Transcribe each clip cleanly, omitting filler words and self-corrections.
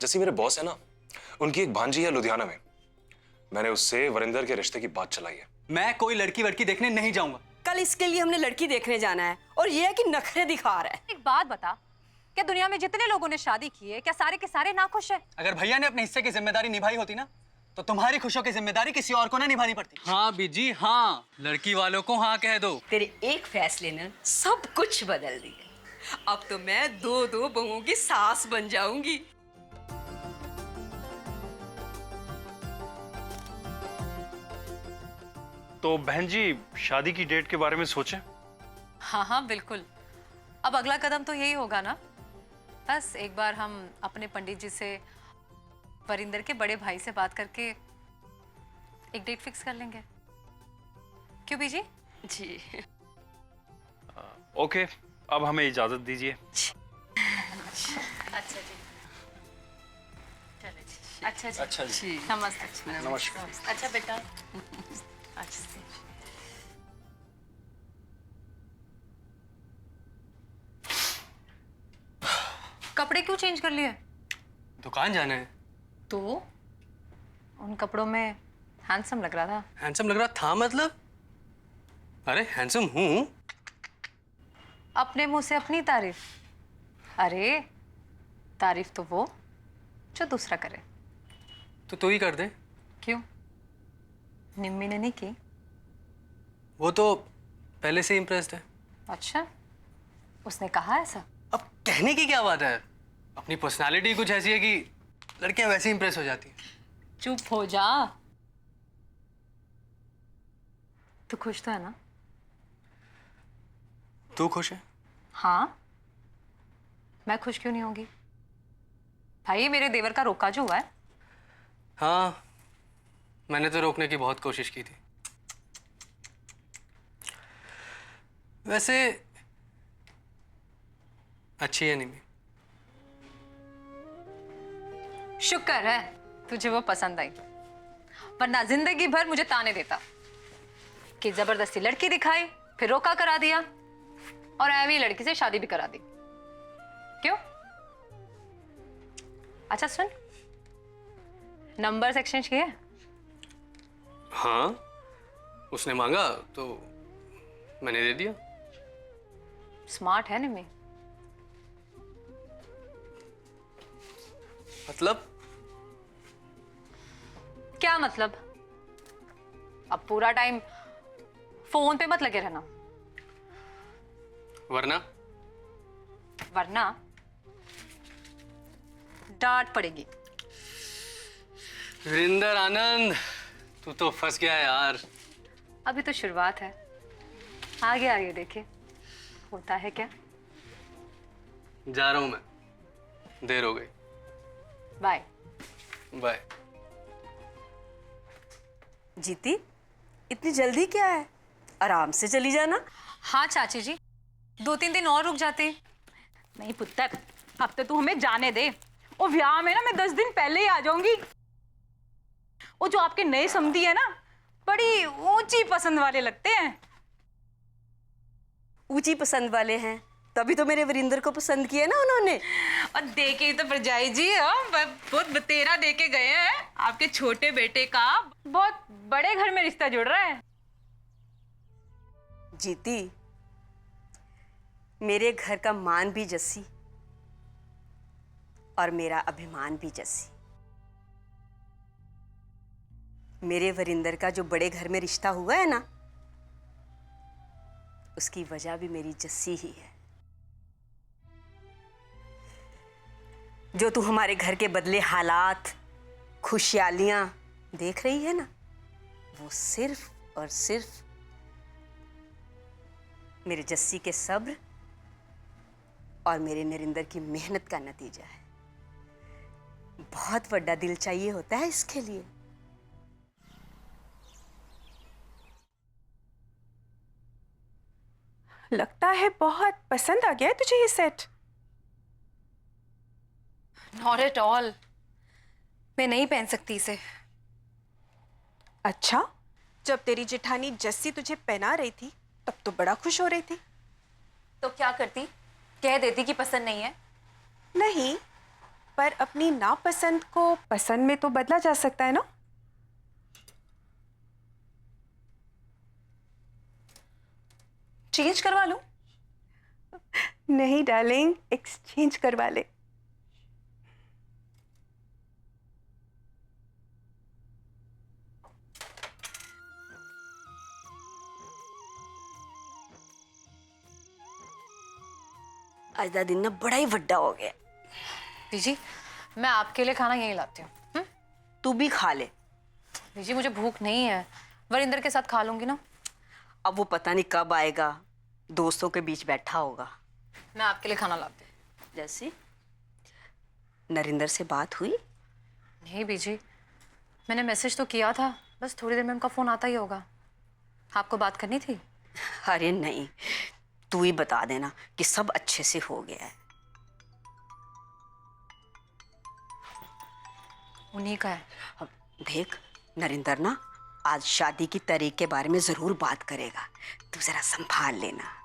जैसे मेरे बॉस है ना, उनकी एक भांजी है लुधियाना में। मैंने उससे वरिंदर के रिश्ते की बात चलाई है। मैं कोई लड़की वड़की देखने नहीं जाऊंगा। कल इसके लिए हमने लड़की देखने जाना है और ये है कि नखरे दिखा रहा है। एक बात बता, क्या दुनिया में जितने लोगों ने शादी की है क्या सारे के सारे नाखुश है? अगर भैया ने अपने हिस्से की जिम्मेदारी निभाई होती ना, तो तुम्हारी खुशियों की जिम्मेदारी किसी और को ना निभानी पड़ती। हाँ बीजी हाँ, लड़की वालों को हाँ कह दो। तेरे एक फैसले ने सब कुछ बदल दिया। अब तो मैं दो दो बहुओं की सास बन जाऊंगी। तो बहन जी, शादी की डेट के बारे में सोचें? हाँ हाँ बिल्कुल। अब अगला कदम तो यही होगा ना, बस एक बार हम अपने पंडित जी से वरिंदर के बड़े भाई से बात करके एक डेट फिक्स कर लेंगे। क्यों बीजी? जी ओके, अब हमें इजाजत दीजिए। अच्छा जी, चलो जी। अच्छा जी, नमस्ते। नमस्कार। अच्छा बेटा। अच्छा। कपड़े क्यों चेंज कर लिए? दुकान जाना है। तो उन कपड़ों में हैंडसम लग रहा था। हैंडसम लग रहा था मतलब? अरे हैंडसम हूँ। अपने मुंह से अपनी तारीफ। अरे तारीफ तो वो जो दूसरा करे। तो तू ही कर दे। क्यों? निम्मी ने नहीं की? वो तो पहले से इम्प्रेस्ड है। अच्छा, उसने कहा ऐसा? अब कहने की क्या बात है, अपनी पर्सनालिटी कुछ ऐसी है कि लड़कियां वैसे इंप्रेस हो जाती हैं। चुप हो जा। तू खुश तो है ना? तू खुश है? हाँ, मैं खुश क्यों नहीं होगी? भाई मेरे देवर का रोका जो हुआ है। हाँ, मैंने तो रोकने की बहुत कोशिश की थी। वैसे अच्छी है निमी। शुक्र है तुझे वो पसंद आई, वरना जिंदगी भर मुझे ताने देता कि जबरदस्ती लड़की दिखाई, फिर रोका करा दिया और ऐवी लड़की से शादी भी करा दी। क्यों? अच्छा सुन, नंबर्स एक्सचेंज किए? हाँ, उसने मांगा तो मैंने दे दिया। स्मार्ट है निमी। मतलब? क्या मतलब? अब पूरा टाइम फोन पे मत लगे रहना, वरना? वरना डांट पड़ेगी। वीरेंद्र आनंद, तू तो फंस गया है यार। अभी तो शुरुआत है, आगे आगे देखे होता है क्या। जा रहा हूं मैं, देर हो गई। बाय। बाय। जीती, इतनी जल्दी क्या है? आराम से चली जाना। हाँ चाची जी, 2-3 दिन और रुक जाते। नहीं पुत्र, अब तो तू हमें जाने दे। और ब्याह में ना मैं 10 दिन पहले ही आ जाऊंगी। वो जो आपके नए समधी है ना, बड़ी ऊंची पसंद वाले लगते हैं। ऊंची पसंद वाले हैं, तभी तो मेरे वरिंदर को पसंद किया ना उन्होंने। और देके ही तो परजाई जी बहुत बतेरा देके गए हैं। आपके छोटे बेटे का बहुत बड़े घर में रिश्ता जुड़ रहा है। जीती, मेरे घर का मान भी जस्सी और मेरा अभिमान भी जस्सी। मेरे वरिंदर का जो बड़े घर में रिश्ता हुआ है ना, उसकी वजह भी मेरी जस्सी ही है। जो तू हमारे घर के बदले हालात, खुशहालियां देख रही है ना, वो सिर्फ और सिर्फ मेरे जस्सी के सब्र और मेरे नरिंदर की मेहनत का नतीजा है। बहुत बड़ा दिल चाहिए होता है इसके लिए। लगता है बहुत पसंद आ गया है तुझे ये सेट। नॉट एट ऑल, मैं नहीं पहन सकती इसे। अच्छा, जब तेरी जेठानी जस्सी तुझे पहना रही थी तब तो बड़ा खुश हो रही थी। तो क्या करती? कह देती कि पसंद नहीं है। नहीं, पर अपनी नापसंद को पसंद में तो बदला जा सकता है ना? चेंज करवा लूं? नहीं डार्लिंग, एक्सचेंज करवा ले। आज का दिन ना बड़ा ही वड्डा हो गया। बीजी, मैं आपके लिए खाना यहीं लाती हूँ। तू भी खा ले। बीजी, मुझे भूख नहीं है, वरिंदर के साथ खा लूंगी ना। अब वो पता नहीं कब आएगा, दोस्तों के बीच बैठा होगा। मैं आपके लिए खाना लाती हूँ। जैसी नरिंदर से बात हुई? नहीं बीजी, मैंने मैसेज तो किया था, बस थोड़ी देर में उनका फोन आता ही होगा। आपको बात करनी थी? अरे नहीं, तू ही बता देना कि सब अच्छे से हो गया है। उन्हीं का है। अब देख, नरिंदर ना आज शादी की तारीख के बारे में जरूर बात करेगा, तू जरा संभाल लेना।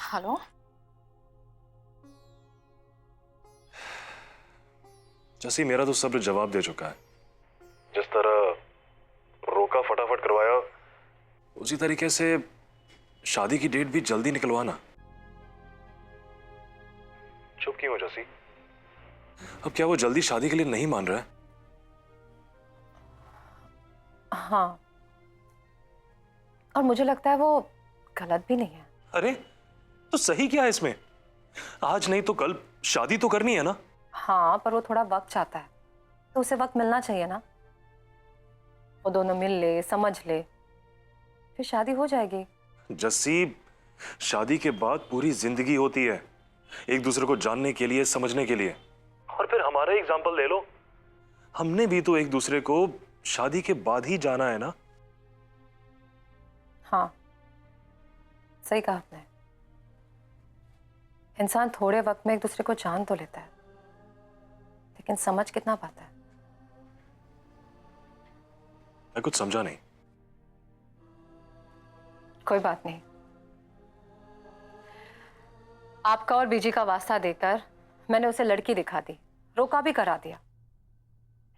हेलो, जैसी मेरा तो सब्र जवाब दे चुका है। जिस तरह रोका फटाफट करवाया, उसी तरीके से शादी की डेट भी जल्दी निकलवाना। चुप क्यों हो जैसी? अब क्या वो जल्दी शादी के लिए नहीं मान रहा है? हाँ, और मुझे लगता है वो गलत भी नहीं है। अरे तो सही क्या है इसमें? आज नहीं तो कल शादी तो करनी है ना? हाँ, पर वो थोड़ा वक्त चाहता है, तो उसे वक्त मिलना चाहिए ना। वो दोनों मिल ले, समझ ले, फिर शादी हो जाएगी। जस्सी, शादी के बाद पूरी जिंदगी होती है एक दूसरे को जानने के लिए, समझने के लिए। और फिर हमारा एग्जाम्पल ले लो, हमने भी तो एक दूसरे को शादी के बाद ही जाना है ना। हाँ, सही कहा आपने। इंसान थोड़े वक्त में एक दूसरे को जान तो लेता है, लेकिन समझ कितना पाता है? मैं कुछ समझा नहीं। कोई बात नहीं। आपका और बीजी का वास्ता देकर मैंने उसे लड़की दिखा दी, रोका भी करा दिया।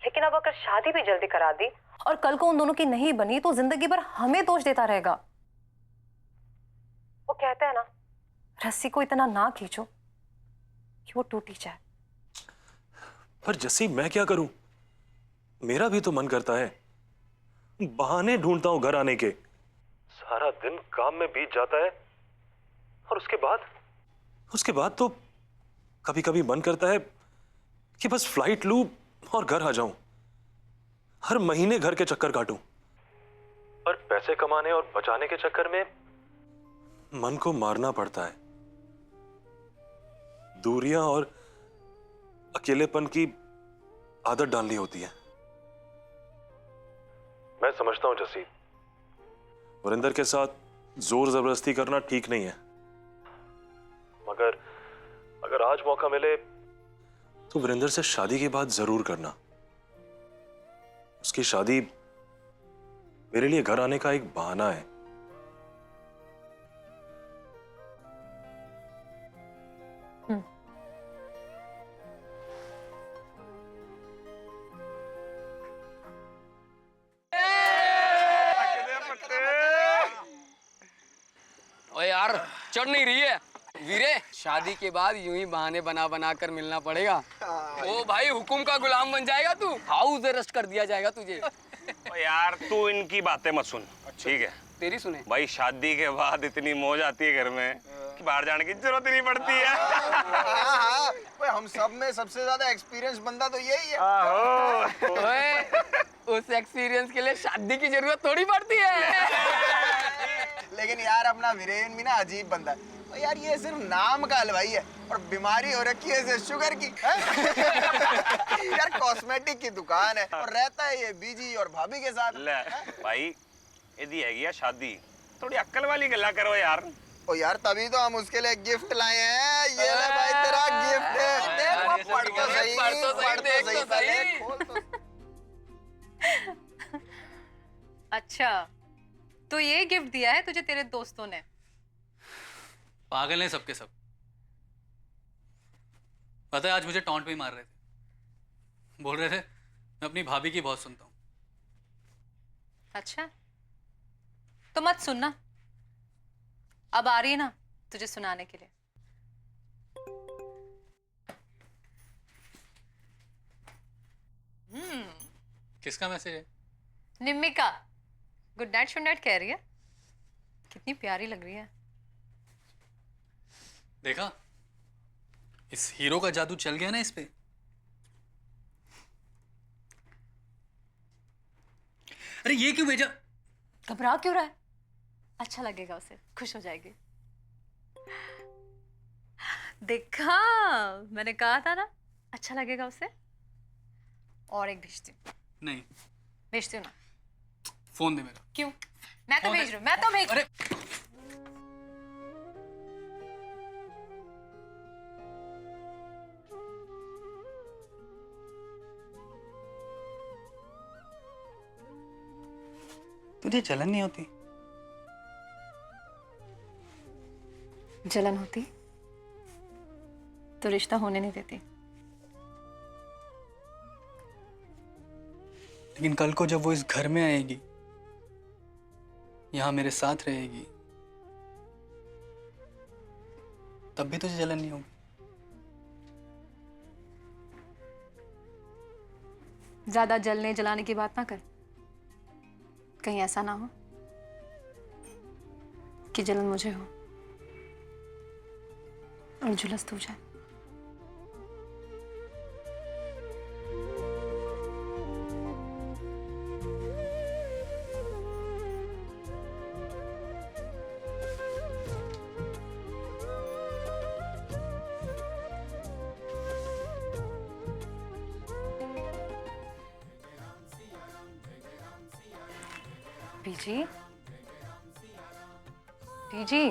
लेकिन अब अगर शादी भी जल्दी करा दी और कल को उन दोनों की नहीं बनी, तो जिंदगी भर हमें दोष देता रहेगा। वो कहते हैं ना, रस्सी को इतना ना खींचो कि वो टूटी जाए। पर जस्सी, मैं क्या करूं? मेरा भी तो मन करता है, बहाने ढूंढता हूं घर आने के। सारा दिन काम में बीत जाता है, और उसके बाद तो कभी कभी मन करता है कि बस फ्लाइट लूं और घर आ जाऊं, हर महीने घर के चक्कर काटूं। पर पैसे कमाने और बचाने के चक्कर में मन को मारना पड़ता है। दूरियां और अकेलेपन की आदत डालनी होती है। मैं समझता हूं जस्सी, वरिंदर के साथ जोर जबरदस्ती करना ठीक नहीं है, मगर अगर आज मौका मिले तो वरिंदर से शादी की बात जरूर करना। उसकी शादी मेरे लिए घर आने का एक बहाना है। ओ यार, चढ़ नहीं रही है वीरे। शादी के बाद यूं ही बहाने बना बना कर मिलना पड़ेगा। ओ भाई, हुकुम का गुलाम बन जाएगा तू, हाउस अरेस्ट कर दिया जाएगा तुझे। ओ यार, तू इनकी बातें मत सुन, ठीक है? तेरी सुने भाई, शादी के बाद इतनी मौज आती है घर में कि बाहर जाने की जरूरत ही नहीं पड़ती है। हाँ, हम सब में सबसे ज्यादा एक्सपीरियंस बंदा तो यही है। ओए, उस एक्सपीरियंस के लिए शादी की जरूरत थोड़ी पड़ती है। लेकिन यार, अपना वीरेन भी ना अजीब बंदा है। तो यार, ये सिर्फ नाम का हलवाई है और बीमारी हो रखी है इसे शुगर की। यार, कॉस्मेटिक की दुकान है और रहता है ये बीजी और भाभी के साथ। ले भाई, यदि है गया शादी, थोड़ी अक्ल वाली गल्ला करो यार। ओ यार, तभी तो हम उसके लिए गिफ्ट लाए हैं। ये ले भाई, तेरा गिफ्ट है। देख, पढ़ तो सही, पहले खोल तो। अच्छा, तो ये गिफ्ट दिया है तुझे तेरे दोस्तों ने? पागल हैं सबके सब। पता है आज मुझे टॉन्ट पे ही मार रहे थे, बोल रहे थे मैं अपनी भाभी की बहुत सुनता हूँ। अच्छा, तो मत सुनना, अब आ रही है ना तुझे सुनाने के लिए। किसका मैसेज है? निम्मी का गुड नाइट शुड नाइट कह रही है। कितनी प्यारी लग रही है। देखा, इस हीरो का जादू चल गया ना इस पे। अरे ये क्यों भेजा? घबरा क्यों रहा है? अच्छा लगेगा उसे, खुश हो जाएगी। देखा, मैंने कहा था ना अच्छा लगेगा उसे। और एक भेजती हूँ। नहीं, भेजती हूँ ना। फोन दे मेरा। क्यों? मैं तो फोन भेज दे। रही हूँ, मैं तो भेज। अरे तुझे जलन नहीं होती? जलन होती तो रिश्ता होने नहीं देती। लेकिन कल को जब वो इस घर में आएगी, यहां मेरे साथ रहेगी, तब भी तुझे जलन नहीं होगी? ज्यादा जलने जलाने की बात ना कर, कहीं ऐसा ना हो कि जलन मुझे हो और झुलस तू जाए। बीजी, बीजी,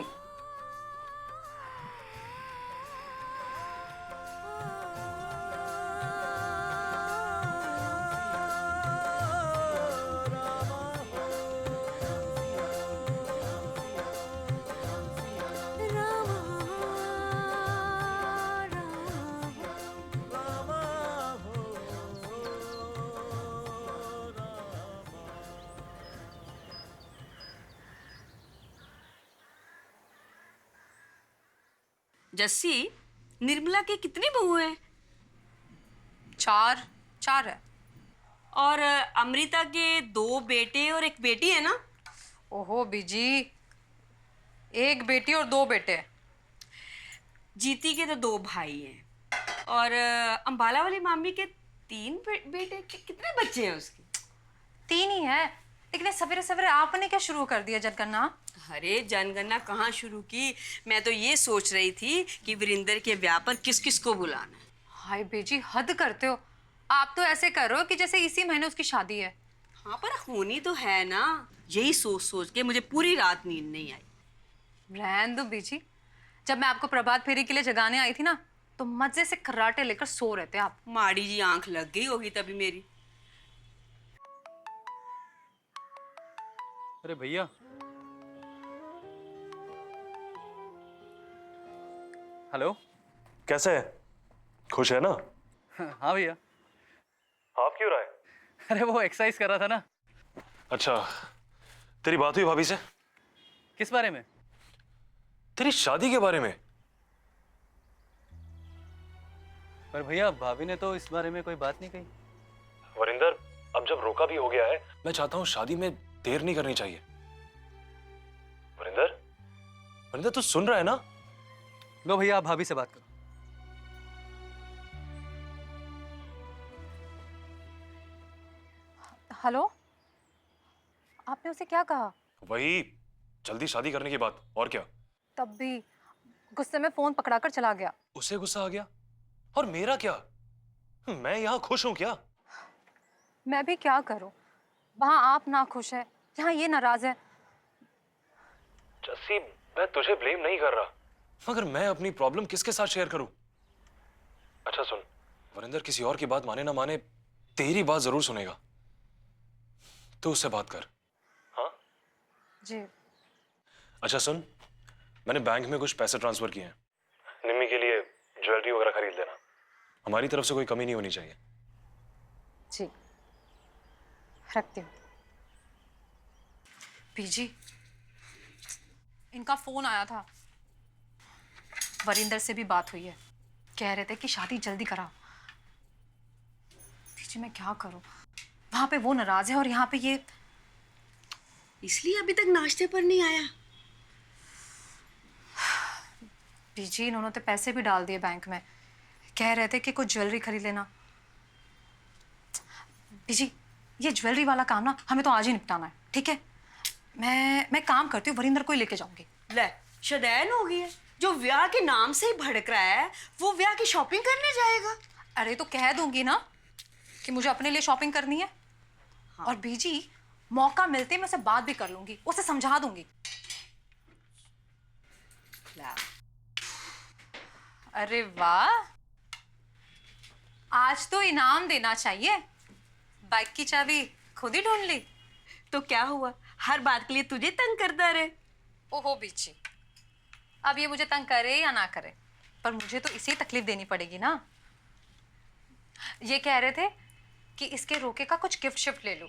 जस्सी, निर्मला के कितनी बहू हैं? चार है। और अमृता के 2 बेटे और 1 बेटी है ना? ओहो बीजी, 1 बेटी और 2 बेटे। जीती के तो 2 भाई हैं और अंबाला वाली मामी के 3 बेटे। कितने बच्चे हैं उसके? 3 ही है, लेकिन सवेरे सवेरे आपने क्या शुरू कर दिया जनगणना? अरे जनगणना कहाँ शुरू की, मैं तो ये सोच रही थी कि वीरेंद्र के ब्याह पर किस किस को बुलाना है। हाय बेजी, हद करते हो आप तो। ऐसे कर रहे हो कि जैसे इसी महीने उसकी शादी है। हाँ, पर होनी तो है ना। यही सोच सोच के मुझे पूरी रात नींद नहीं आई। रहने दो बीजी, जब मैं आपको प्रभात फेरी के लिए जगाने आई थी ना, तो मजे से खर्राटे लेकर सो रहे थे आप। माड़ी जी आंख लग गई होगी तभी मेरी। अरे भैया, हेलो। कैसे है? खुश है ना? हाँ भैया। आप क्यों रहा है? अरे वो एक्सरसाइज कर रहा था ना। अच्छा, तेरी बात हुई भाभी से? किस बारे में? तेरी शादी के बारे में। पर भैया भाभी ने तो इस बारे में कोई बात नहीं कही। वरिंदर, अब जब रोका भी हो गया है, मैं चाहता हूं शादी में देर नहीं करनी चाहिए। वरिंदर, वरिंदर तू सुन रहा है ना? लो भैया, आप भाभी से बात करो। हेलो, आपने उसे क्या कहा? वही जल्दी शादी करने की बात, और क्या। तब भी गुस्से में फोन पकड़ाकर चला गया। उसे गुस्सा आ गया, और मेरा क्या? मैं यहां खुश हूं क्या? मैं भी क्या करूं, वहां आप ना खुश है, यहाँ ये नाराज है। जस्सी, मैं तुझे ब्लेम नहीं कर रहा, मगर मैं अपनी प्रॉब्लम किसके साथ शेयर करूं? अच्छा सुन, वरिंदर किसी और की बात माने ना माने, तेरी बात जरूर सुनेगा। तो उससे बात कर। हाँ जी। अच्छा सुन, मैंने बैंक में कुछ पैसे ट्रांसफर किए हैं। निम्मी के लिए ज्वेलरी वगैरह खरीद लेना। हमारी तरफ से कोई कमी नहीं होनी चाहिए। जी, रखती हूँ। बीजी, इनका फोन आया था, वरिंदर से भी बात हुई है, कह रहे थे कि शादी जल्दी कराओ। बीजी मैं क्या करूं, वहां पे वो नाराज है और यहाँ पे ये। इसलिए अभी तक नाश्ते पर नहीं आया। बीजी इन्होंने तो पैसे भी डाल दिए बैंक में, कह रहे थे कि कुछ ज्वेलरी खरीद लेना। बीजी ये ज्वेलरी वाला काम ना हमें तो आज ही निपटाना है, ठीक है? मैं काम करती हूँ, वरिंदर को ही लेके जाऊंगी। ले, शदैन हो गई है। जो ब्याह के नाम से ही भड़क रहा है वो ब्याह की शॉपिंग करने जाएगा। अरे तो कह दूंगी ना कि मुझे अपने लिए शॉपिंग करनी है। हाँ। और बीजी मौका मिलते मैं उसे बात भी कर लूंगी, उसे समझा दूंगी। अरे वाह, आज तो इनाम देना चाहिए। बाइक की चाबी खुद ही ढूंढ ली। तो क्या हुआ, हर बात के लिए तुझे तंग करता रहे। ओहो बीची, अब ये मुझे तंग करे या ना करे, पर मुझे तो इसे तकलीफ देनी पड़ेगी ना। ये कह रहे थे कि इसके रोके का कुछ गिफ्ट शिफ्ट ले लूं,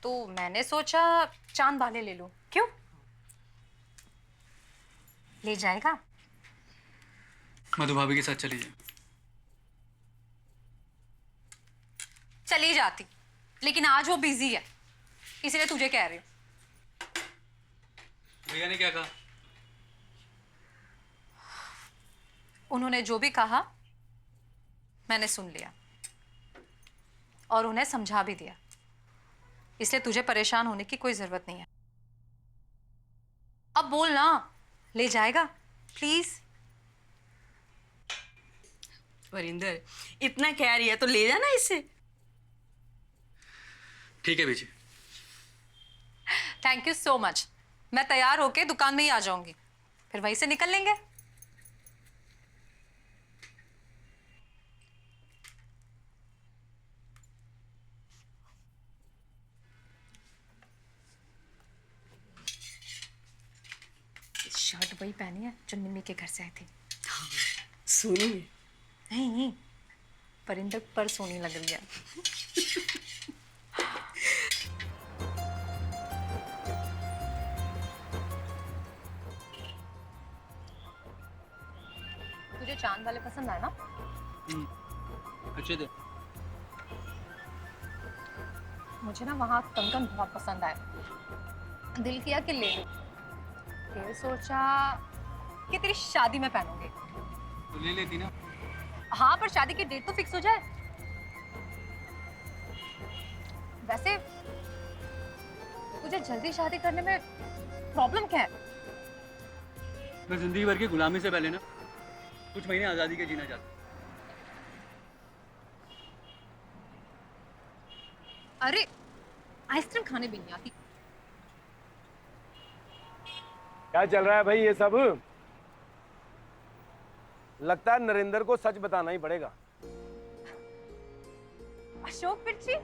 तो मैंने सोचा चांद वाले ले लूं। क्यों, ले जाएगा? मधु भाभी के साथ चली जाए। चली जाती, लेकिन आज वो बिजी है, इसलिए तुझे कह रही हूँ। भैया ने क्या कहा? उन्होंने जो भी कहा मैंने सुन लिया और उन्हें समझा भी दिया, इसलिए तुझे परेशान होने की कोई जरूरत नहीं है। अब बोल ना, ले जाएगा प्लीज? वरिंदर इतना कह रही है तो ले जाना इसे। ठीक है बीजी। Thank you so much. मैं तैयार होके दुकान में ही आ जाऊंगी, फिर वहीं से निकल लेंगे। शर्ट वही पहनी है जो निम्मी के घर से आई थी। सोनी नहीं, परिंदर पर सोनी लग रही है। तुझे चांद वाले पसंद आए ना? अच्छे थे। मुझे ना वहाँ कंगन बहुत पसंद आए, दिल किया कि ले लूं। फिर सोचा कि तेरी शादी में पहनूंगी। तो ले लेती ना। हाँ, पर शादी की डेट तो फिक्स हो जाए। वैसे तुझे जल्दी शादी करने में प्रॉब्लम क्या है? मैं जिंदगी भर की गुलामी से पहले ना कुछ महीने आजादी के जीना चाहता हूँ। अरे आइसक्रीम खाने भी नहीं आती। क्या चल रहा है भाई ये सब? लगता है नरेंद्र को सच बताना ही पड़ेगा। अशोक पिच्ची,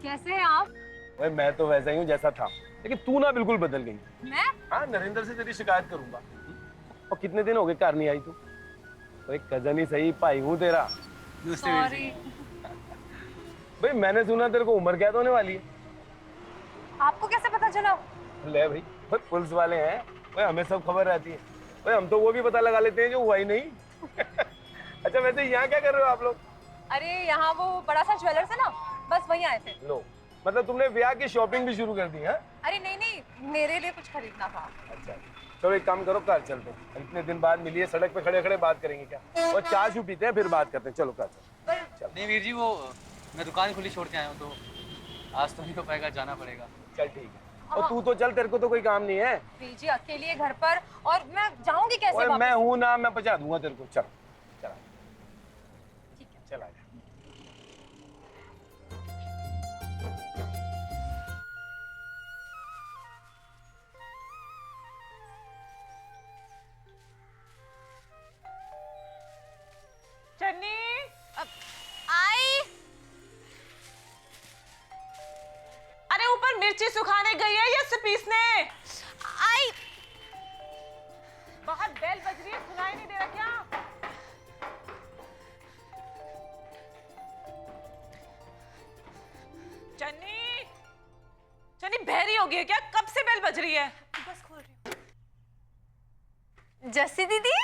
कैसे हैं आप? भाई मैं तो वैसा ही हूँ जैसा था, लेकिन तू ना बिल्कुल बदल गई। मैं? हाँ, नरेंद्र से तेरी शिकायत करूंगा। और कितने दिन हो गए घर नहीं आई तू? तो एक कजन ही सही, भाई हूँ तेरा। सॉरी। भाई मैंने सुना तेरे को उम्र कैद होने वाली है। आपको कैसे पता चला? ले भाई, पुलिस वाले हैं भाई, हमें सब खबर रहती है भाई, हम तो वो भी पता लगा लेते हैं जो हुआ ही नहीं। अच्छा वैसे यहाँ क्या कर रहे हो आप लोग? अरे यहाँ वो बड़ा सा ज्वेलर्स है ना, बस वहीं आए थे। लो, मतलब तुमने ब्याह की शॉपिंग भी शुरू कर दी है? अरे नहीं नहीं, मेरे लिए कुछ खरीदना था। अच्छा चलो एक काम करो, कार चलते हैं। इतने दिन बाद मिली है, सड़क पे खड़े खड़े बात करेंगे क्या? और चाय शू पीते हैं फिर बात करते हैं। चलो कार चलो। नहीं वीर जी, वो मैं दुकान खुली छोड़ के आया हूँ, तो आज तो नहीं हो पाएगा, जाना पड़ेगा। चल ठीक है। और तू तो चल, तेरे को तो कोई काम नहीं है। बीजी अकेली है घर पर, और मैं जाऊंगी कैसे वापस? मैं हूँ ना, मैं पहुंचा दूंगा तेरे को। चल चल ठीक है, चल आजा। चन्नी आई। अरे ऊपर मिर्ची सुखाने गई है या पीसने? आई। बाहर बेल बज रही है, सुनाई नहीं दे रहा क्या? हो गई है क्या? कब से बेल बज रही है? बस खोल रही हूँ। जस्सी दीदी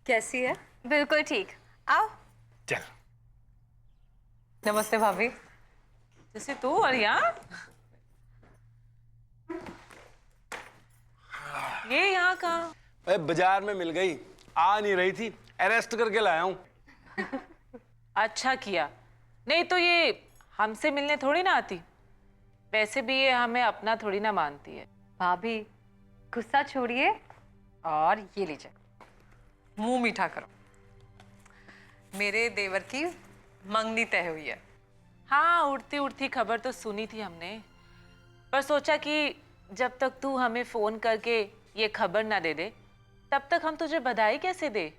कैसी है? बिल्कुल ठीक। आओ। चल। नमस्ते भाभी। जैसे तू और यहाँ ये यहाँ कहाँ? अरे बाजार में मिल गई, आ नहीं रही थी, अरेस्ट करके लाया हूँ। अच्छा किया, नहीं तो ये हमसे मिलने थोड़ी ना आती। वैसे भी ये हमें अपना थोड़ी ना मानती है। भाभी गुस्सा छोड़िए और ये लीजिए, मुंह मीठा करो। मेरे देवर की मंगनी तय हुई है। हाँ, उड़ती उड़ती खबर तो सुनी थी हमने, पर सोचा कि जब तक तू हमें फोन करके ये खबर ना दे दे, तब तक हम तुझे बधाई कैसे दे।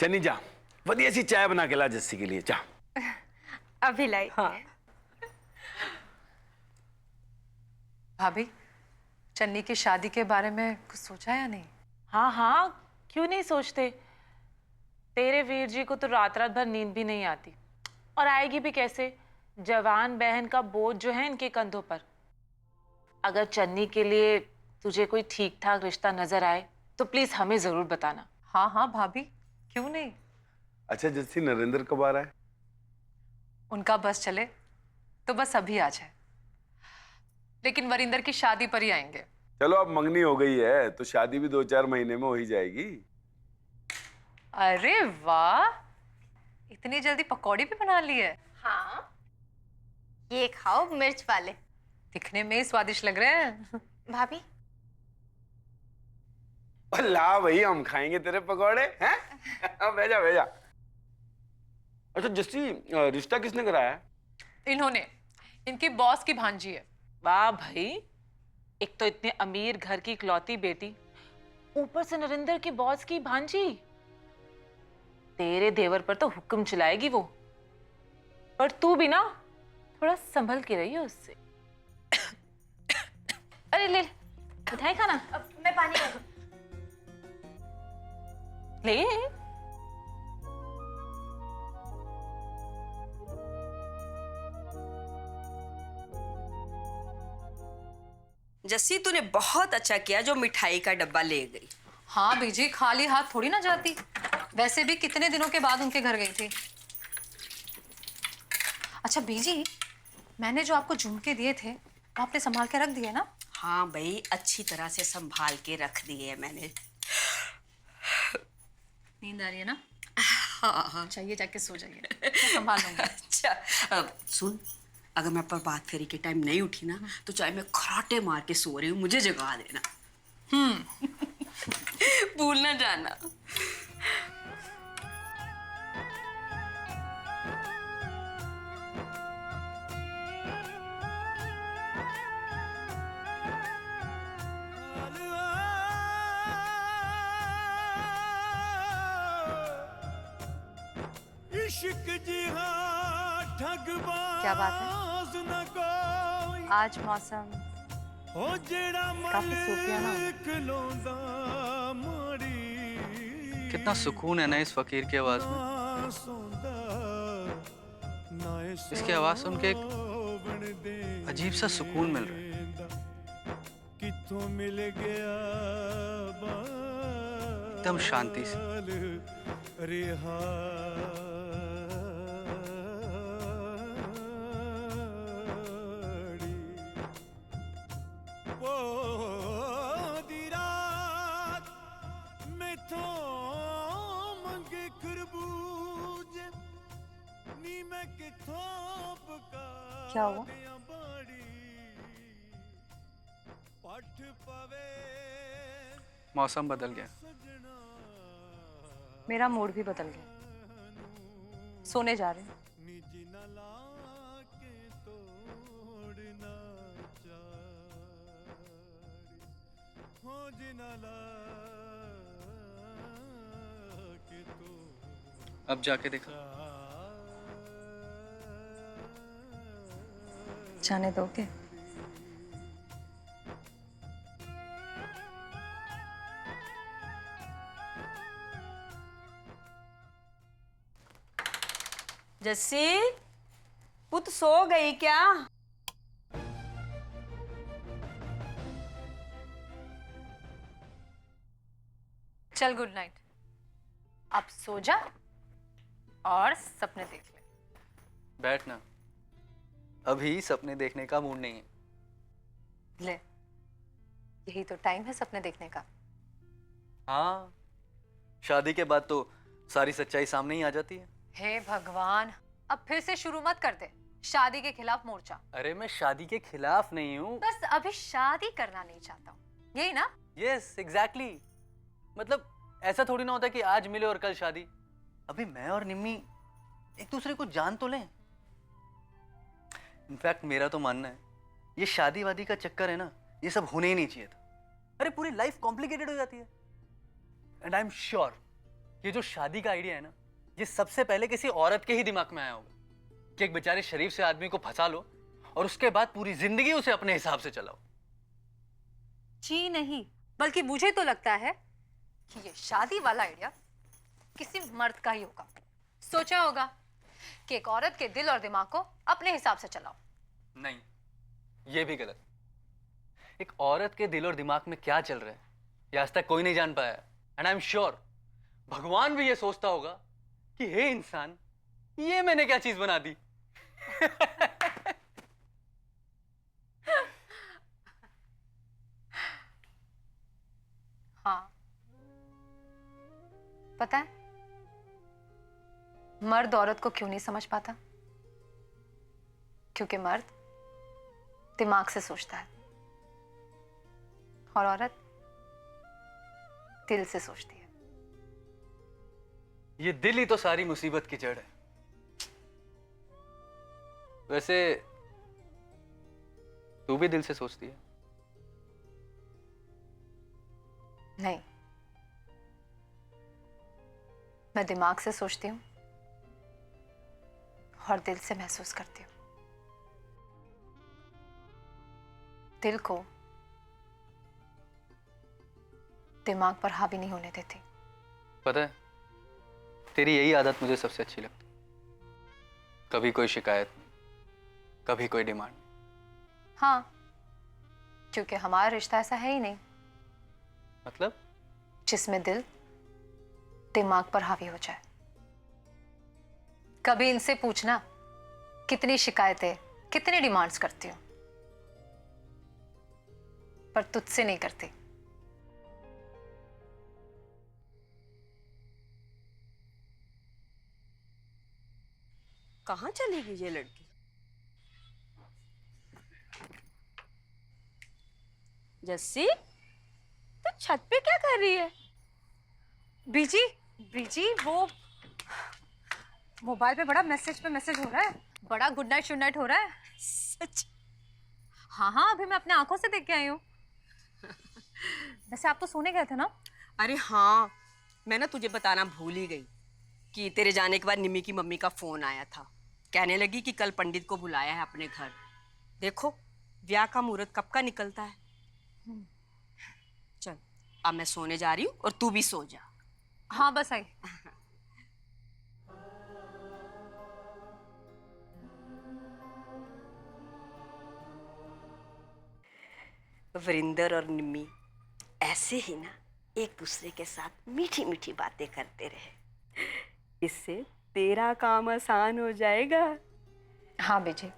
चनी जा, बढ़िया सी चाय बना के ला जस्सी के लिए, जा। अभी लाई। हाँ। भाभी चन्नी की शादी के बारे में कुछ सोचा या नहीं? हाँ हाँ, क्यों नहीं सोचते। तेरे वीर जी को तो रात रात भर नींद भी नहीं आती, और आएगी भी कैसे? जवान बहन का बोझ जो है इनके कंधों पर। अगर चन्नी के लिए तुझे कोई ठीक ठाक रिश्ता नजर आए तो प्लीज हमें जरूर बताना। हाँ हाँ भाभी, क्यों नहीं। अच्छा जस्सी, नरेंद्र कब आ रहा है? उनका बस चले तो बस अभी आ जाए, लेकिन वरिंदर की शादी पर ही आएंगे। चलो अब मंगनी हो गई है तो शादी भी 2-4 महीने में हो ही जाएगी। अरे वाह, इतनी जल्दी पकौड़ी भी बना ली है। हाँ, ये खाओ मिर्च वाले। दिखने में ही स्वादिष्ट लग रहे हैं। भाभी ला भाई, हम खाएंगे तेरे पकौड़े हैं। भेजा भेजा। अच्छा जस्सी, रिश्ता किसने कराया है? इन्होंने, इनकी बॉस की भांजी है। वाह भाई, एक तो इतने अमीर घर की इकलौती बेटी, ऊपर से नरेंद्र की बॉस की भांजी। तेरे देवर पर तो हुक्म चलाएगी वो, पर तू भी ना थोड़ा संभल के रही हो उससे। अरे ले, मिठाई खाना। मैं पानी ले लूं। ले। जस्सी, तूने बहुत अच्छा किया जो मिठाई का डब्बा ले गई। हाँ बीजी, खाली हाथ थोड़ी ना जाती। वैसे भी कितने दिनों के बाद उनके घर गई थी। अच्छा बीजी, मैंने जो आपको झुमके दिए थे वो आपने संभाल के रख दिए ना? हाँ भाई, अच्छी तरह से संभाल के रख दिए है मैंने। नींद आ रही है ना? हाँ। चाहिए, जाके सो जाइए, मैं संभाल लूंगी। अच्छा, सुन, अगर मैं प्रभात फेरी के टाइम नहीं उठी ना तो चाहे मैं खराटे मार के सो रही हूँ, मुझे जगा देना। भूल ना जाना। क्या बात है, आज मौसम काफी सूफियाना हो। कितना सुकून है ना इस फकीर की आवाज में। इसकी आवाज सुन के एक अजीब सा सुकून मिल रहा है, एकदम शांति से। क्या हुआ? मौसम बदल गया। मेरा मूड भी बदल गया। सोने जा रहे हैं। अब जाके देखा। जाने दोगे? जस्सी, पुत सो गई क्या? चल गुड नाइट। अब सो जा और सपने देख ले। बैठना, अभी सपने देखने का मूड नहीं है। ले, यही तो टाइम है सपने देखने का। हाँ, शादी के बाद तो सारी सच्चाई सामने ही आ जाती है। हे भगवान, अब फिर से शुरू मत कर दे शादी के खिलाफ मोर्चा। अरे मैं शादी के खिलाफ नहीं हूँ। बस अभी शादी करना नहीं चाहता हूँ, यही ना? Yes exactly. मतलब ऐसा थोड़ी ना होता कि आज मिले और कल शादी। अभी मैं और निम्मी एक दूसरे को जान तो लें। इनफैक्ट मेरा तो मानना है ये शादी वादी का चक्कर है ना, ये सब होने ही नहीं चाहिए था। अरे पूरी लाइफ कॉम्प्लिकेटेड हो जाती है। एंड आई एम श्योर ये जो शादी का आइडिया है ना, ये सबसे पहले किसी औरत के ही दिमाग में आया होगा कि एक बेचारे शरीफ से आदमी को फंसा लो और उसके बाद पूरी जिंदगी उसे अपने हिसाब से चलाओ। जी नहीं, बल्कि मुझे तो लगता है कि ये शादी वाला आइडिया किसी मर्द का ही होगा। सोचा होगा कि एक औरत के दिल और दिमाग को अपने हिसाब से चलाओ। नहीं, ये भी गलत। एक औरत के दिल और दिमाग में क्या चल रहा है ये आज तक कोई नहीं जान पाया। एंड आई एम श्योर भगवान भी ये सोचता होगा कि हे इंसान, ये मैंने क्या चीज बना दी। हाँ, पता है मर्द औरत को क्यों नहीं समझ पाता? क्योंकि मर्द दिमाग से सोचता है और औरत दिल से सोचती है। ये दिल ही तो सारी मुसीबत की जड़ है। वैसे तू भी दिल से सोचती है? नहीं, मैं दिमाग से सोचती हूँ और दिल से महसूस करती हूँ। दिल को दिमाग पर हावी नहीं होने देती। पता है तेरी यही आदत मुझे सबसे अच्छी लगती। कभी कोई शिकायत नहीं, कभी कोई डिमांड नहीं। हाँ, क्योंकि हमारा रिश्ता ऐसा है ही नहीं मतलब जिसमें दिल दिमाग पर हावी हो जाए। कभी इनसे पूछना कितनी शिकायतें, कितने डिमांड्स करती हूँ, पर तुझसे नहीं करती। कहाँ चली गई ये लड़की? जस्सी, तो छत पे क्या कर रही है? बीजी, बीजी वो मोबाइल पे बड़ा मैसेज पे मैसेज हो रहा है। बड़ा गुड नाइट शुड नाइट हो रहा है। सच? हाँ हाँ, अभी मैं अपने आंखों से देख के आई हूँ। वैसे आप तो सोने गए थे ना? अरे हाँ, मैं ना तुझे बताना भूल ही गई कि तेरे जाने के बाद निम्मी की मम्मी का फोन आया था। कहने लगी कि कल पंडित को बुलाया है अपने घर। देखो ब्याह का मुहूर्त कब का निकलता है। चल अब मैं सोने जा रही हूँ और तू भी सो जा। हाँ बस आई। वरिंदर और निम्मी ऐसे ही ना एक दूसरे के साथ मीठी मीठी बातें करते रहे, इससे तेरा काम आसान हो जाएगा। हाँ बेजी,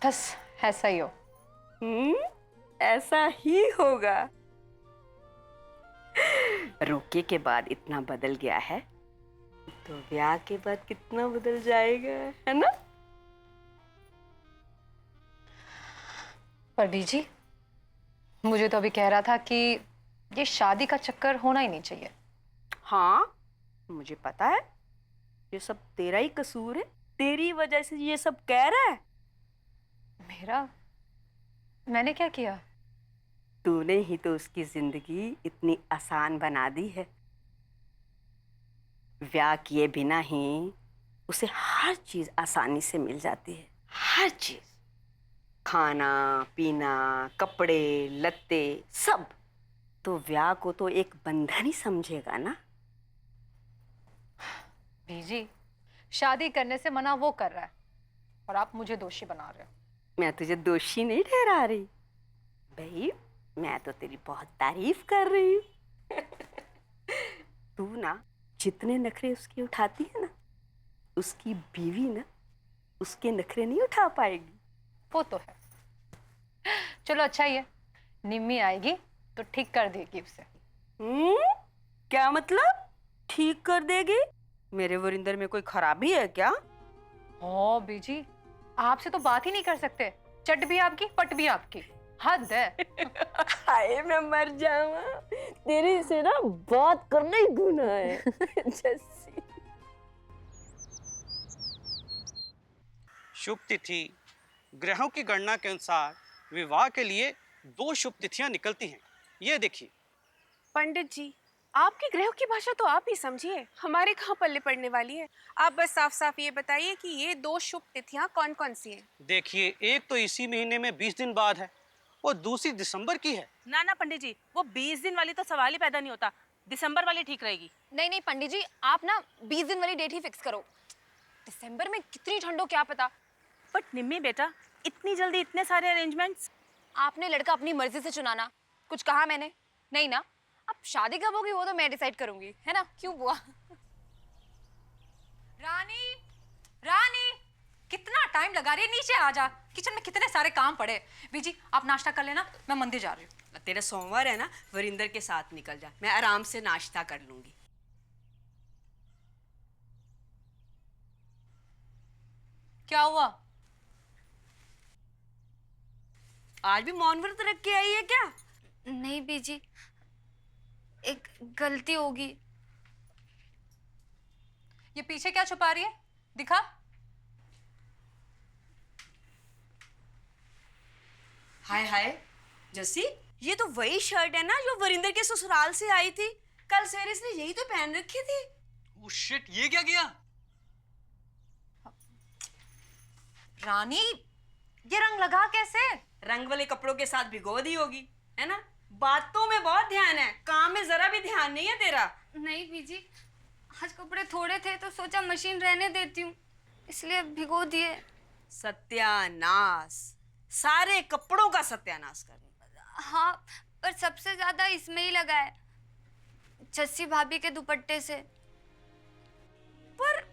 बस ऐसा ही हो। ऐसा ही होगा। रोके के बाद इतना बदल गया है तो ब्याह के बाद कितना बदल जाएगा, है ना? पर बीजी, मुझे तो अभी कह रहा था कि ये शादी का चक्कर होना ही नहीं चाहिए। हाँ, मुझे पता है ये सब तेरा ही कसूर है। तेरी वजह से ये सब कह रहा है। मेरा? मैंने क्या किया? तूने ही तो उसकी जिंदगी इतनी आसान बना दी है। ब्याह किए बिना ही उसे हर चीज आसानी से मिल जाती है। हर चीज, खाना पीना, कपड़े लत्ते, सब। तो ब्याह को तो एक बंधन ही समझेगा ना। बीजी, शादी करने से मना वो कर रहा है और आप मुझे दोषी बना रहे हो। मैं तुझे दोषी नहीं ठहरा रही भाई, मैं तो तेरी बहुत तारीफ कर रही हूँ। तू ना जितने नखरे उसके उठाती है ना, उसकी बीवी ना उसके नखरे नहीं उठा पाएगी। वो तो है। चलो अच्छा ही है, निम्मी आएगी तो ठीक कर देगी उसे। क्या मतलब ठीक कर देगी? मेरे वरिंदर में कोई खराबी है क्या? ओ बीजी, आपसे तो बात ही नहीं कर सकते। चट भी आपकी, पट भी आपकी, हद है। हाय मैं मर जाऊं, तेरे से ना बात करना ही गुनाह है। जस्सी शुभ तिथि ग्रहों की गणना के अनुसार विवाह के लिए 2 शुभ तिथियां निकलती हैं। ये देखिए। पंडित जी, आपके ग्रहों की भाषा तो आप ही समझिए, हमारे कहाँ पल्ले पड़ने वाली है। आप बस साफ साफ ये बताइए कि ये 2 शुभ तिथियां कौन कौन सी हैं। देखिए, एक तो इसी महीने में 20 दिन बाद है और दूसरी दिसंबर की है। ना ना पंडित जी, वो 20 दिन वाली तो सवाल ही पैदा नहीं होता। दिसंबर वाली ठीक रहेगी। नहीं नहीं पंडित जी, आप ना 20 दिन वाली डेट ही फिक्स करो। दिसंबर में कितनी ठंड हो क्या पता। बट निम्मी बेटा, इतनी जल्दी इतने सारे अरेंजमेंट्स? आपने लड़का अपनी मर्जी से चुनाना, कुछ कहा मैंने? नहीं ना। अब शादी कब होगी वो तो मैं डिसाइड करूंगी, है ना? क्यों बुआ? रानी, रानी, कितना टाइम लगा रही है? नीचे आ जा, किचन में कितने सारे काम पड़े। बीजी आप नाश्ता कर लेना, मैं मंदिर जा रही हूँ। तेरा सोमवार है ना, वरिंदर के साथ निकल जा, मैं आराम से नाश्ता कर लूंगी। क्या हुआ? आज भी मौन व्रत रख के आई है क्या? नहीं बीजी, एक गलती होगी। ये पीछे क्या छुपा रही है? दिखा। हाय हाय जस्सी, ये तो वही शर्ट है ना जो वरिंदर के ससुराल से आई थी। कल सवेरे इसने यही तो पहन रखी थी। ओह शिट, ये क्या किया? रानी, ये रंग लगा कैसे? रंग वाले कपड़ों के साथ भिगो दी होगी, है ना? बातों में बहुत ध्यान है, काम में जरा भी ध्यान नहीं है तेरा। नहीं बीजी, आज कपड़े थोड़े थे तो सोचा मशीन रहने देती हूँ, इसलिए भिगो दिए। सत्यानाश, सारे कपड़ों का सत्यानाश करना। हाँ, पर सबसे ज्यादा इसमें ही लगा है, जस्सी भाभी के दुपट्टे से। पर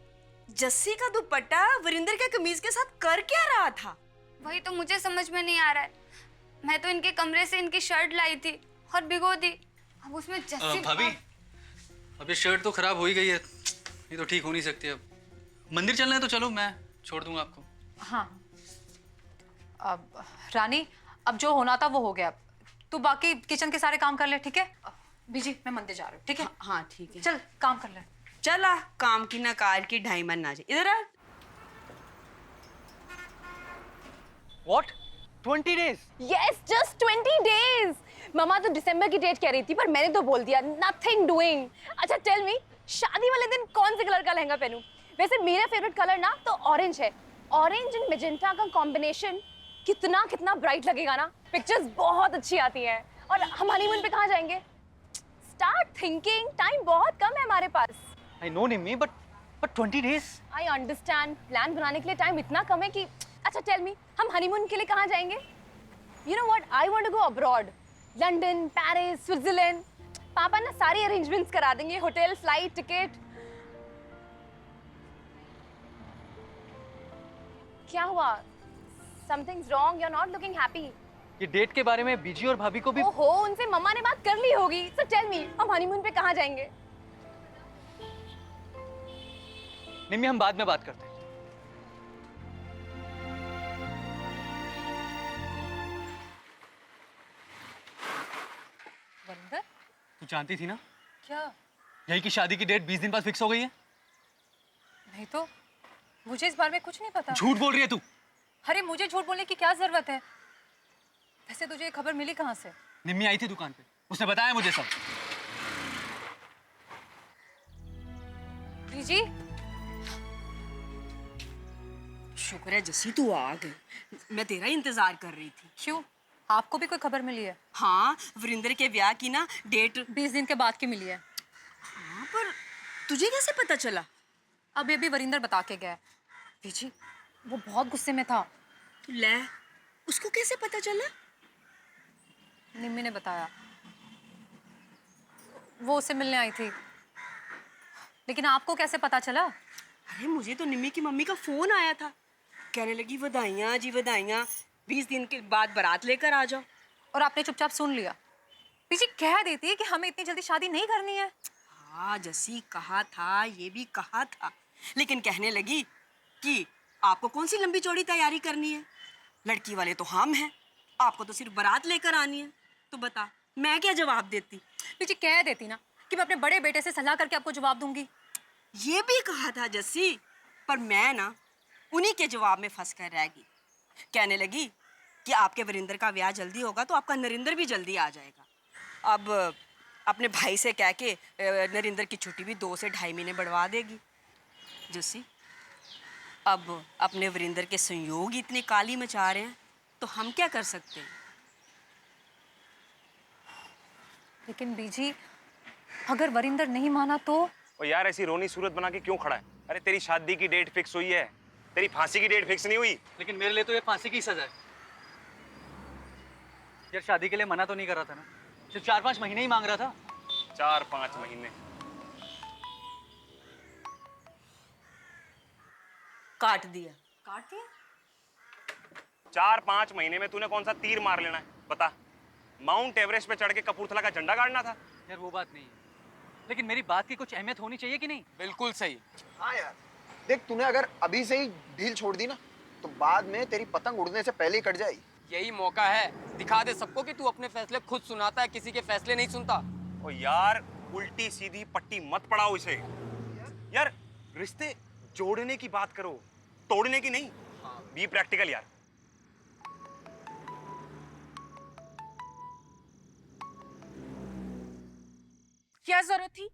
जस्सी का दुपट्टा वरिंदर के कमीज के साथ कर क्या रहा था? वही तो मुझे समझ में नहीं आ रहा है। मैं तो इनके कमरे से इनकी शर्ट लाई थी और भिगो दी। अब उसमें जस्सी भाभी, अब ये शर्ट तो खराब हो ही गई है, ये तो ठीक हो नहीं सकती। अब मंदिर चलना है तो चलो, मैं छोड़ दूंगा आपको। हाँ, अब रानी, अब जो होना था वो हो गया। तू बाकी किचन के सारे काम कर ले, ठीक है? बीजी मैं मंदिर जा रही हूँ, ठीक है? हाँ ठीक है, चल काम कर ले। चला, काम की ना कार की ढाई मन ना जाए। इधर आ। What? 20 days? Yes, just 20 days. मम्मा तो दिसंबर की डेट कह रही थी, पर मैंने तो बोल दिया nothing doing. अच्छा टेल मी, शादी वाले दिन कौन से कलर का लहंगा पहनूं? वैसे मेरा फेवरेट कलर ना तो ऑरेंज है। ऑरेंज एंड मेजेंटा का कॉम्बिनेशन कितना कितना ब्राइट लगेगा ना, पिक्चर्स बहुत अच्छी आती हैं। और हम हनीमून पे कहाँ जाएंगे? Start thinking, टाइम बहुत कम है हमारे पास। I know Nimmi, but 20 days? I understand, plan बनाने के लिए टाइम इतना कम है कि अच्छा टेल मी, हम हनीमून के लिए कहाँ जाएंगे? You know what? I want to go abroad. London, Paris, Switzerland. पापा ना सारी अरेंजमेंट्स करा देंगे, होटल, फ्लाइट, टिकट। क्या हुआ? Something's wrong. You're not looking happy. ये डेट के बारे में बीजी और भाभी को भी। ओहो, उनसे मम्मा ने बात कर ली होगी। So tell me, हम हनीमून पे कहाँ जाएंगे? निम्मी, हम बाद में बात करते हैं। वरिंदर, तू जानती थी ना क्या? यही की शादी की डेट 20 दिन बाद फिक्स हो गई है। नहीं तो मुझे इस बारे में कुछ नहीं पता। झूठ बोल रही है तू। अरे मुझे झूठ बोलने की क्या जरूरत है? वैसे तुझे ये खबर मिली कहाँ से? निम्मी आई थी दुकान पे, उसने बताया मुझे सब। बीजी, शुक्र है जस्सी तू आ गई, मैं तेरा ही इंतजार कर रही थी। क्यों? आपको भी कोई खबर मिली है? हाँ, वरिंदर के ब्याह की ना डेट 20 दिन के बाद की मिली है। हाँ, पर तुझे कैसे पता चला? अब ये भी वरिंदर बता के गया है। बीजी, वो बहुत गुस्से में था। तो ले, उसको कैसे पता चला? निम्मी ने बताया, वो उसे मिलने आई थी। लेकिन आपको कैसे पता चला? अरे मुझे तो निम्मी की मम्मी का फोन आया था, कहने लगी बधाइयाँ जी बधाइयाँ, 20 दिन के बाद बारात लेकर आ जाओ। और आपने चुपचाप सुन लिया? पीछे कह देती है कि हमें इतनी जल्दी शादी नहीं करनी है। हाँ जसी, कहा था, ये भी कहा था, लेकिन कहने लगी कि आपको कौन सी लंबी चौड़ी तैयारी करनी है, लड़की वाले तो हम हैं, आपको तो सिर्फ बारात लेकर आनी है। तो बता मैं क्या जवाब देती? पीछे कह देती ना कि मैं अपने बड़े बेटे से सलाह करके आपको जवाब दूंगी। ये भी कहा था जस्सी, पर मैं ना उन्हीं के जवाब में फंस कर रह गई। कहने लगी कि आपके वरिंदर का ब्याह जल्दी होगा तो आपका नरिंदर भी जल्दी आ जाएगा। अब अपने भाई से कह के नरिंदर की छुट्टी भी 2 से 2.5 महीने बढ़वा देगी। जस्सी, अब अपने वरिंदर के संयोग ही इतनी काली मचा रहे हैं तो हम क्या कर सकते हैं? लेकिन बीजी, अगर वरिंदर नहीं माना तो? और यार ऐसी रोनी सूरत बना के क्यों खड़ा है? अरे तेरी शादी की डेट फिक्स हुई है, तेरी फांसी की डेट फिक्स नहीं हुई। लेकिन मेरे लिए तो ये फांसी की सजा है यार। शादी के लिए मना तो नहीं कर रहा था ना, सिर्फ 4-5 महीने ही मांग रहा था। 4-5 महीने? काट दिया। काट दिया? 4-5 महीने में तूने कौन सा तीर मार लेना है बता? माउंट एवरेस्ट पे चढ़ के कपूरथला का झंडा गाड़ना था? यार वो बात नहीं है, लेकिन मेरी बात की कुछ अहमियत होनी चाहिए कि नहीं? बिल्कुल सही। हाँ यार, देख तूने अगर अभी से ही ढील छोड़ दी ना तो बाद में तेरी पतंग उड़ने से पहले ही कट जाएगी। यही मौका है, दिखा दे सबको कि तू अपने फैसले खुद सुनाता है, किसी के फैसले नहीं सुनता। ओ यार उल्टी सीधी पट्टी मत पड़ाओ इसे। यार रिश्ते जोड़ने की बात करो, तोड़ने की नहीं। बी प्रैक्टिकल यार। क्या जरूरत थी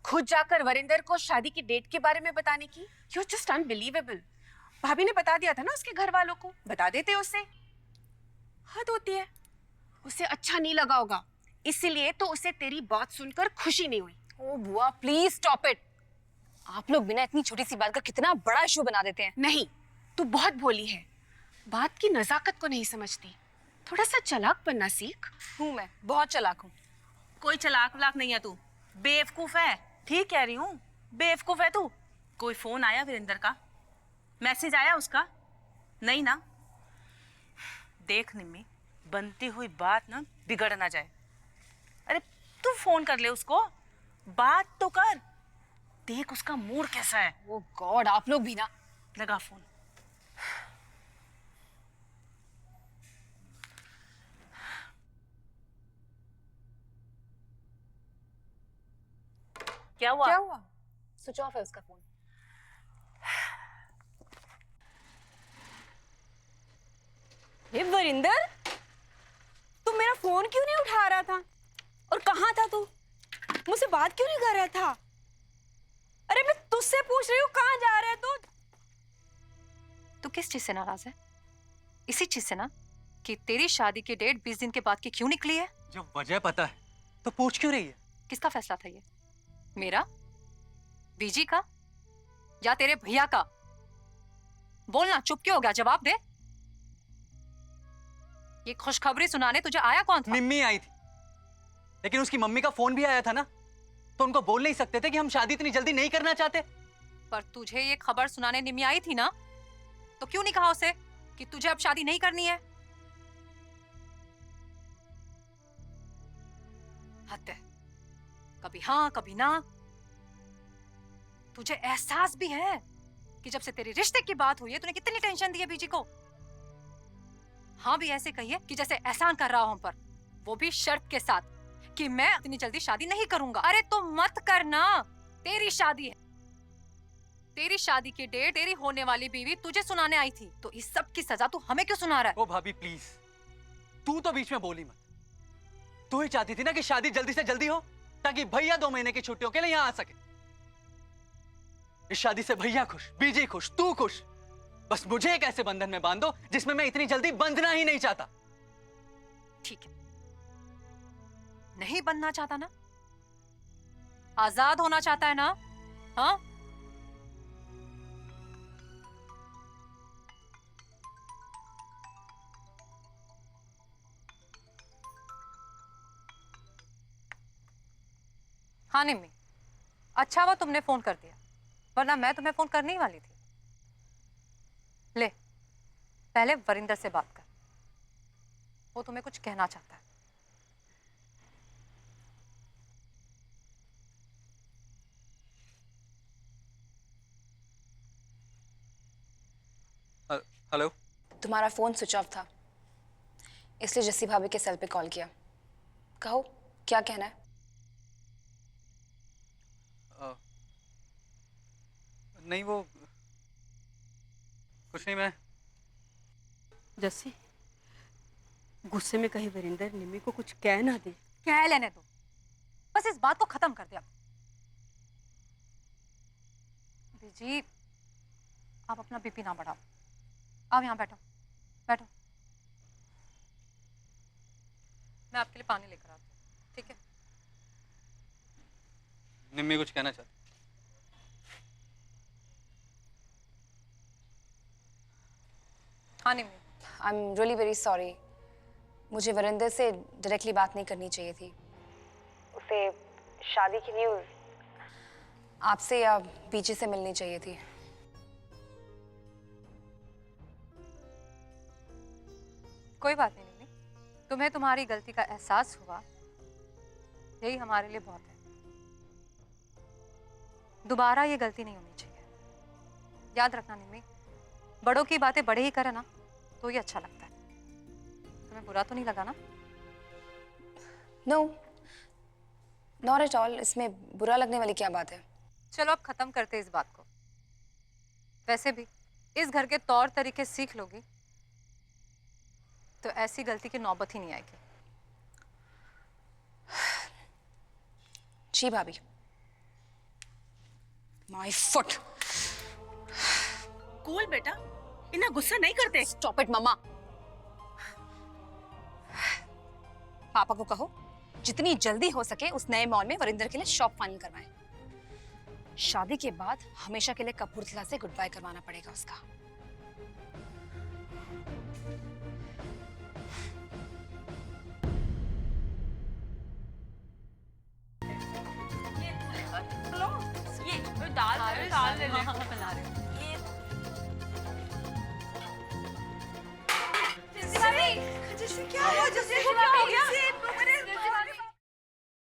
खुद जाकर वरिंदर को शादी की डेट के बारे में बताने की? You just unbelievable. भाभी ने बता दिया था ना उसके घर वालों को, बता देते उसे। हद होती है, उसे अच्छा नहीं लगा होगा, इसीलिए तो उसे तेरी बात सुनकर खुशी नहीं हुई। ओ बुआ प्लीज स्टॉप इट। आप लोग बिना इतनी छोटी सी बात का कितना बड़ा इशू बना देते हैं। नहीं, तू बहुत भोली है, बात की नजाकत को नहीं समझती। थोड़ा सा चालाक बनना सीख। हूँ मैं बहुत चालाक हूँ। कोई चालाक वालाक नहीं है तू, बेवकूफ है। ठीक कह रही हूँ, बेवकूफ है तू। कोई फोन आया वीरेंद्र का? मैसेज आया उसका? नहीं ना? देख निम्मी, बनती हुई बात ना बिगड़ ना जाए। अरे तू फोन कर ले उसको, बात तो कर, देख उसका मूड कैसा है। ओ गॉड, आप लोग भी ना। लगा फोन। क्या हुआ? क्या हुआ? स्विच ऑफ है उसका फोन। हे वरिंदर, तू मेरा फोन क्यों नहीं उठा रहा था? और कहाँ था तू? मुझसे बात क्यों नहीं कर रहा था? अरे मैं तुझसे पूछ रही हूँ, कहाँ जा रहा है तू? तू किस चीज से नाराज है? इसी चीज से ना कि तेरी शादी की डेट 20 दिन के बाद की क्यों निकली है। जब वजह पता है तो पूछ क्यों रही है? किसका फैसला था ये? मेरा, बीजी का, या तेरे भैया का? बोलना, चुप क्यों हो गया? जवाब दे। ये खुशखबरी सुनाने तुझे आया कौन था? निम्मी आई थी, लेकिन उसकी मम्मी का फोन भी आया था ना, तो उनको बोल नहीं सकते थे कि हम शादी इतनी जल्दी नहीं करना चाहते। पर तुझे ये खबर सुनाने निम्मी आई थी ना, तो क्यों नहीं कहा उसे कि तुझे अब शादी नहीं करनी है? हद है, कभी हाँ कभी ना। तुझे एहसास भी है कि जब से तेरे रिश्ते की बात हुई है तूने कितनी टेंशन दी है बीजी को? हाँ भी ऐसे कहिए कि जैसे एहसान कर रहा हूं, पर वो भी शर्त के साथ कि मैं इतनी जल्दी शादी नहीं करूंगा। अरे तो मत करना, तेरी शादी है, तेरी शादी की डेट तेरी होने वाली बीवी तुझे सुनाने आई थी, तो इस सब की सजा तू हमें क्यों सुना रहा है? ओ भाभी प्लीज, तू तो बीच में बोली मत। तू ही चाहती थी ना कि शादी जल्दी से जल्दी हो, ताकि भैया 2 महीने की छुट्टियों के लिए यहाँ आ सके। इस शादी से भैया खुश, बीजी खुश, तू खुश। बस मुझे एक ऐसे बंधन में बांध दो जिसमें मैं इतनी जल्दी बंधना ही नहीं चाहता। ठीक है, नहीं बनना चाहता ना, आजाद होना चाहता है ना? हाँ, हाँ निम्मी, अच्छा हुआ तुमने फोन कर दिया, वरना मैं तुम्हें फोन करने ही वाली थी। ले, पहले वरिंदर से बात कर, वो तुम्हें कुछ कहना चाहता है। हेलो। तुम्हारा फोन स्विच ऑफ था, इसलिए जस्सी भाभी के सेल पे कॉल किया। कहो क्या कहना है? नहीं वो कुछ नहीं। मैं जस्सी, गुस्से में कहीं वरिंदर निम्मी को कुछ कह ना दे। कह लेने दो, बस इस बात को खत्म कर दे अब। बीजी, आप अपना बीपी ना बढ़ाओ। आप यहाँ बैठो, बैठो। मैं आपके लिए पानी लेकर आती हूँ, ठीक है? निम्मी कुछ कहना चाहती। हाँ Nimmi. I am really very sorry. मुझे वरिंदर से डायरेक्टली बात नहीं करनी चाहिए थी। उसे शादी की न्यूज़ आपसे या बीजी से मिलनी चाहिए थी। कोई बात नहीं निम्मी, तुम्हें तुम्हारी गलती का एहसास हुआ, यही हमारे लिए बहुत है। दोबारा ये गलती नहीं होनी चाहिए। याद रखना निम्मी, बड़ों की बातें बड़े ही करे ना तो ये अच्छा लगता है। तुम्हें बुरा तो नहीं लगा ना? No, not at all. इसमें बुरा लगने वाली क्या बात है? चलो अब खत्म करते इस बात को। वैसे भी इस घर के तौर तरीके सीख लोगी तो ऐसी गलती की नौबत ही नहीं आएगी। जी भाभी। My foot. कूल बेटा, इतना गुस्सा नहीं करते। स्टॉप इट मम्मा। पापा को कहो जितनी जल्दी हो सके उस नए मॉल में वरिंदर के लिए शॉप फाइनल करवाएं। शादी के बाद हमेशा के लिए कपूरथला से गुड बाय करवाना पड़ेगा उसका। ये दाल ले ले। बना रहे हो। जस्सी भाभी, जस्सी क्या हुआ? जस्सी को क्या